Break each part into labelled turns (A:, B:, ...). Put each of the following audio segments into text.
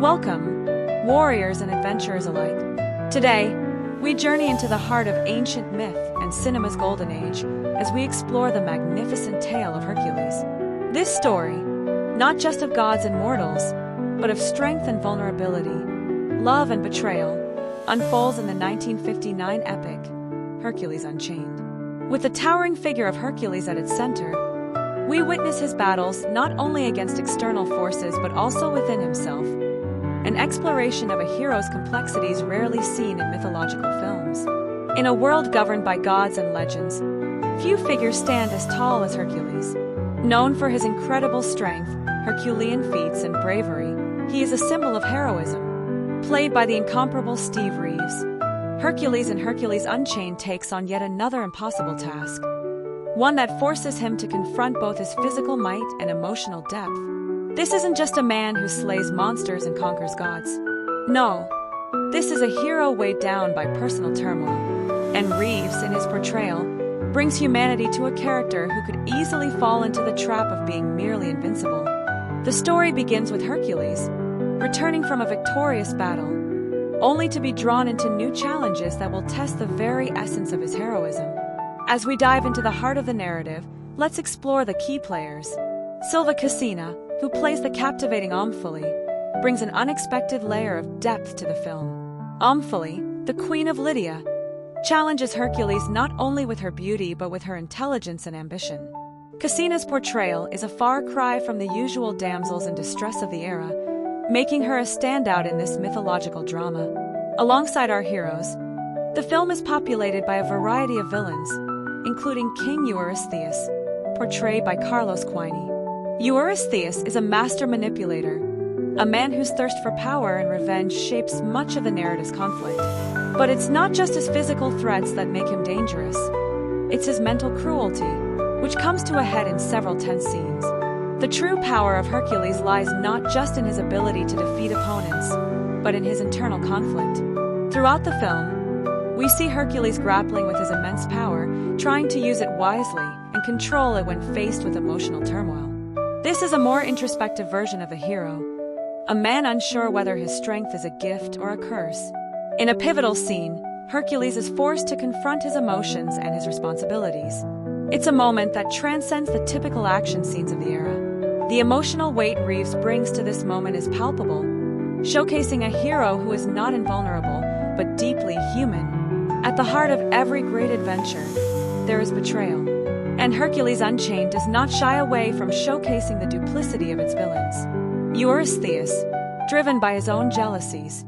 A: Welcome, warriors and adventurers alike. Today, we journey into the heart of ancient myth and cinema's golden age as we explore the magnificent tale of Hercules. This story, not just of gods and mortals, but of strength and vulnerability, love and betrayal, unfolds in the 1959 epic, Hercules Unchained. With the towering figure of Hercules at its center, we witness his battles not only against external forces but also within himself, an exploration of a hero's complexities rarely seen in mythological films. In a world governed by gods and legends, few figures stand as tall as Hercules. Known for his incredible strength, Herculean feats, and bravery, he is a symbol of heroism. Played by the incomparable Steve Reeves, Hercules in Hercules Unchained takes on yet another impossible task, one that forces him to confront both his physical might and emotional depth. This isn't just a man who slays monsters and conquers gods. No, this is a hero weighed down by personal turmoil. And Reeves, in his portrayal, brings humanity to a character who could easily fall into the trap of being merely invincible. The story begins with Hercules returning from a victorious battle, only to be drawn into new challenges that will test the very essence of his heroism. As we dive into the heart of the narrative, let's explore the key players. Silva Casina, who plays the captivating Omphale, brings an unexpected layer of depth to the film. Omphale, the Queen of Lydia, challenges Hercules not only with her beauty but with her intelligence and ambition. Casina's portrayal is a far cry from the usual damsels in distress of the era, making her a standout in this mythological drama. Alongside our heroes, the film is populated by a variety of villains, including King Eurystheus, portrayed by Carlos Quine. Eurystheus is a master manipulator, a man whose thirst for power and revenge shapes much of the narrative's conflict. But it's not just his physical threats that make him dangerous. It's his mental cruelty, which comes to a head in several tense scenes. The true power of Hercules lies not just in his ability to defeat opponents, but in his internal conflict. Throughout the film, we see Hercules grappling with his immense power, trying to use it wisely and control it when faced with emotional turmoil. This is a more introspective version of a hero, a man unsure whether his strength is a gift or a curse. In a pivotal scene, Hercules is forced to confront his emotions and his responsibilities. It's a moment that transcends the typical action scenes of the era. The emotional weight Reeves brings to this moment is palpable, showcasing a hero who is not invulnerable, but deeply human. At the heart of every great adventure, there is betrayal. And Hercules Unchained does not shy away from showcasing the duplicity of its villains. Eurystheus, driven by his own jealousies,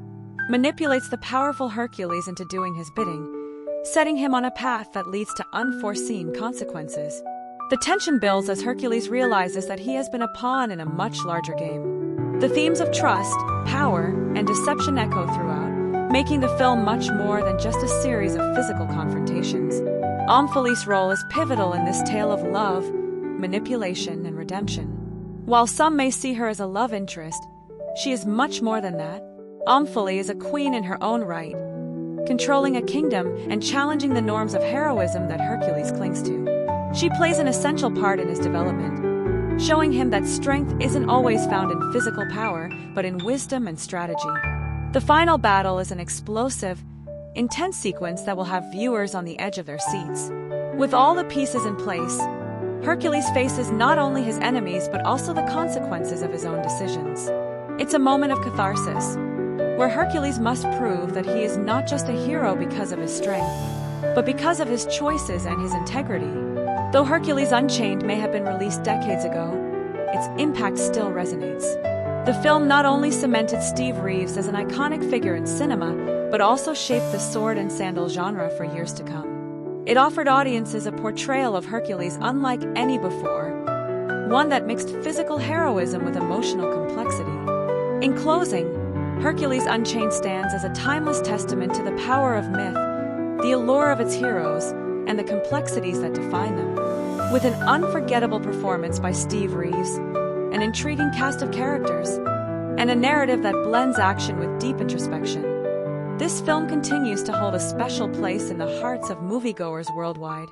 A: manipulates the powerful Hercules into doing his bidding, setting him on a path that leads to unforeseen consequences. The tension builds as Hercules realizes that he has been a pawn in a much larger game. The themes of trust, power, and deception echo throughout, making the film much more than just a series of physical confrontations. Omphale's role is pivotal in this tale of love, manipulation, and redemption. While some may see her as a love interest, she is much more than that. Omphale is a queen in her own right, controlling a kingdom and challenging the norms of heroism that Hercules clings to. She plays an essential part in his development, showing him that strength isn't always found in physical power, but in wisdom and strategy. The final battle is an explosive, intense sequence that will have viewers on the edge of their seats. With all the pieces in place, Hercules faces not only his enemies but also the consequences of his own decisions. It's a moment of catharsis, where Hercules must prove that he is not just a hero because of his strength, but because of his choices and his integrity. Though Hercules Unchained may have been released decades ago, its impact still resonates. The film not only cemented Steve Reeves as an iconic figure in cinema, but also shaped the sword-and-sandal genre for years to come. It offered audiences a portrayal of Hercules unlike any before, one that mixed physical heroism with emotional complexity. In closing, Hercules Unchained stands as a timeless testament to the power of myth, the allure of its heroes, and the complexities that define them. With an unforgettable performance by Steve Reeves, an intriguing cast of characters, and a narrative that blends action with deep introspection, this film continues to hold a special place in the hearts of moviegoers worldwide.